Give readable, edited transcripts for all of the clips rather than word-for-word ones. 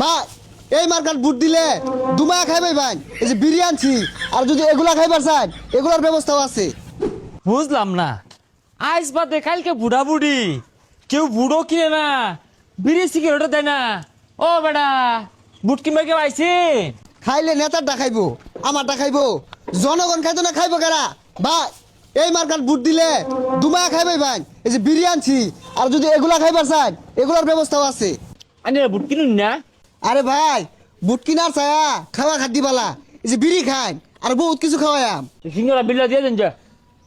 ভাই এই মার্কার বুট দিলে দুমা খাইবে ভাই, এই যে বিরিয়ানি আর যদি এগুলা খাইবার চান এগুলার ব্যবস্থাও আছে। বুঝলাম না, আইস বাদে কালকে বুড়া বুড়ি কেউ বুড়ো কিনে না, বিড়ি সিগারেটও দেয় না। ও বেটা, বুট কিনবে কেউ আইসি? খাইলে নেতারটা খাইবো, আমারটা খাইবো, জনগণ খাইতো না খাইবো কারা? ভাই এই মার্কার বুট দিলে দুমা খাইবে ভাই, এই যে বিরিয়ানি আর যদি এগুলা খাইবার চান এগুলার ব্যবস্থাও আছে। আনি বুট কিনুন না? আরে ভাই বুট কিনার ছায়া খাওয়া খাদ্যি বালা, এই যে বিড়ি খান আর বহুত কিছু খাওয়ায়াম। সিঙ্গারা বিল্লা দিয়ে দেন যা।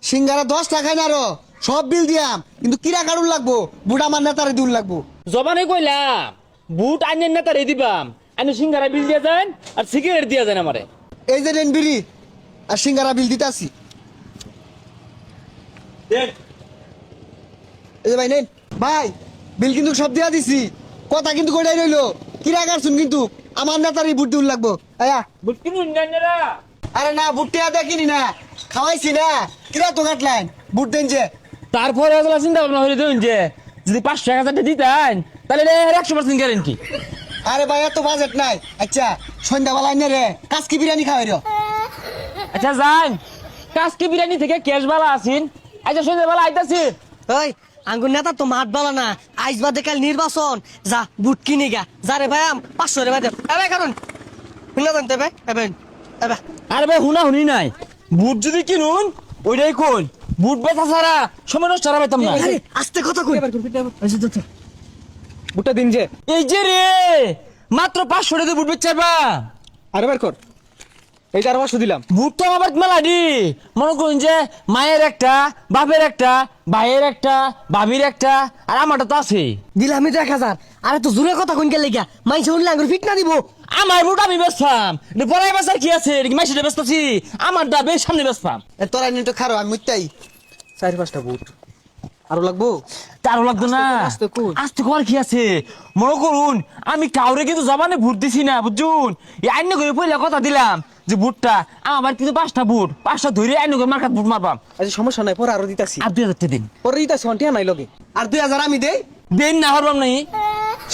সিঙ্গারা 10 টাকায় না আরো সব বিল দিয়াম, কিন্তু কিরা কারুন লাগবো, বুট আমার নেতারে দিউন লাগবো। জবানে কইলাম বুট আইনের না তার দিবাম, আইনে সিঙ্গারা বিল দিয়ে দেন আর সিগারেট দিয়ে দেন আমারে। এই যে নেন বিড়ি আর সিঙ্গারা বিল দিতাছি। দেন। এই যে ভাই নেন ভাই, বিল কিন্তু সব দিয়া দিছি, কথা কিন্তু কইলাই রইলো, কিরা কারছুন কিন্তু আমার নেতারই বুট দিউন লাগবো। আয়া বুট কিনুন না? আরে না বুট টিয়া দেখিনি না, খাওয়াইছি না, কিরা তো কাটলেন বুট দেন যে। তারপরে এগুলো চিন্তা ভাবনা হইলে দেন যে যদি 500 টাকা দিতেন তাহলে 100% গ্যারেন্টি। আরে ভাই এত বাজেট নাই। আচ্ছা সন্ধ্যাবেলা আইনে রে কাজকি বিরিয়ানি খাওয়াই রে। আচ্ছা যান, কাজকি বিরিয়ানি থেকে ক্যাশ বালা আছেন। আচ্ছা সন্ধ্যাবেলা আইতাছি। ওই আঙ্গুর নেতা তো মাত বালা না, আইস বাদে কাল নির্বাচন, যা বুট কিনে গা যা রে ভাই 500 রে ভাই দে এবে কারণ শুনলা জানতে ভাই এবে এবে আরে ভাই হুনা হুনি নাই, বুট যদি কিনুন ওইটাই কোন, বুট বেচা ছাড়া সময় নষ্ট করা পাইতাম না। আরে আস্তে কথা কই বুটটা দিন যে। এই যে রে মাত্র 500 টাকা বুট বেচার বা। আরে বার কর, এইটা আর 500 দিলাম। বুট তো আমার মেলা দি, মনে করুন যে মায়ের একটা, বাপের একটা, ভাইয়ের একটা, ভাবির একটা, আর আমারটা তো আছে। দিলামি তো 1000। আরে তো জোরে কথা কইন গেলে গা মাইছে শুনলে আঙ্গুর ফিট না দিব। আমার বুট আমি বেচতাম, পড়াই বেচার কি আছে, মাইসিটা বেচতাছি, আমারটা বেশ সামনে বেচতাম। তোরা নিয়ে তো খারো আমি মুত্তাই। 4-5টা বুট আরো লাগবো। তারও লাগতো না, আস্তে কই। আস্তে কর কি আছে, মনে করুন আমি কাউরে কিন্তু জবানে ভোট দিছি না, বুঝুন। এই আইন করে পয়লা কথা দিলাম যে ভোটটা আমার কিন্তু 5টা বুট, 5টা ধরে আইন করে মার্কাত ভোট মারবাম। আচ্ছা সমস্যা নাই, পরে আরো দিতাছি। আর 2000 টাকা দিন। পরে দিতাছি, অন্টিয়া নাই লগে। আর 2000 আমি দেই। দেন না হরবাম নাই।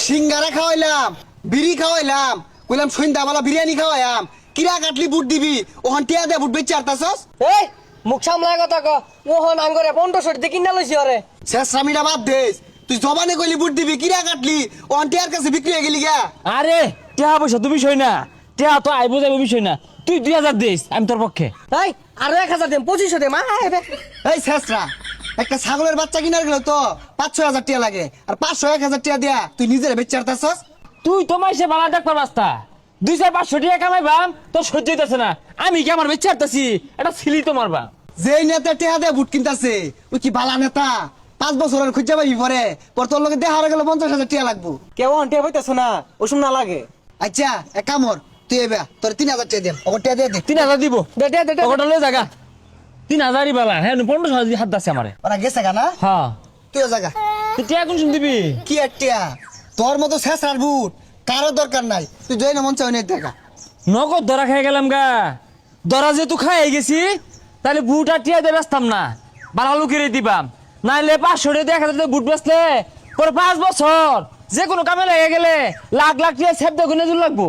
সিঙ্গারা খাওয়াইলাম, বিড়ি খাওয়াইলাম, কইলাম সন্ধ্যাবেলা বিরিয়ানি খাওয়াইলাম, কিরা কাটলি বুট দিবি, ওখান টিয়া দে বুট বেচে আরতাছস। এই মুখ সামলায় কথা ক, মোহন আঙ্গুরে 1500 দিয়ে কিনা লইছি ওরে। শেষরামিটা বাদ দেস, তুই জবানে কইলি বুট দিবি, কিরা কাটলি ওখান টিয়ার কাছে বিক্রি হয়ে গেলি গা। আরে টেহা পয়সা তো বিষয় না, টেহা তো আইবো যাইবো বিষয় না, তুই 2000 দিস আমি তোর পক্ষে। এই আরো 1000 দেম 2500 দেম এবে। এই শেষরা একটা ছাগলের বাচ্চা কিনার গেলে তো 5-6 হাজার টাকা লাগে, আর 500-1000 টাকা দিয়া তুই নিজের বেচে আরতাছস। তুই তো মাইসে বালা ডাক্তার রাস্তা 200-500 টাকা কামাইবাম তোর সহ্য হইতাছে না, আমি কি আমার বেচে আরতাছি, এটা ছিলি তো মারবা। যেই নেতা টেহা দিয়ে বুট কিনতাছে ওই কি বালা নেতা? 5 বছরের খুঁজা পাবি পরে পর তোর লগে দেখা গেল 50,000 টাকা লাগবো। কেউ অন্টিয়া পাইতেছ না, ওসব না লাগে। আচ্ছা এক কামর, তুই এবার তোর 3000 টাকা দেন, ওকে টাকা দিয়ে দে। 3000 দিব, দে দে দে ওটা লয়ে জায়গা 3000ই বালা। হ্যাঁ 15,000 হাত দাসে আমারে। ওরা গেছে গা না, হ্যাঁ তুইও জাগা। তুই টিয়া কোন শুন দিবি? কি আর টিয়া, তোর মতো শেষরার বুট কারো দরকার নাই, তুই জয় না মন চাই না দেখা। নগদ ধরা খেয়ে গেলাম গা, ধরা যেহেতু খাই গেছি তাহলে বুট আর টিয়া দিয়ে বেচতাম না, বালা লুকিয়ে দিবাম। নাইলে 500 টাকা 1000 টাকা বুট বেচলে পরে 5 বছর যে কোনো কামে লেগে গেলে লাখ লাখ টিয়া সেব দেখুন লাগবো।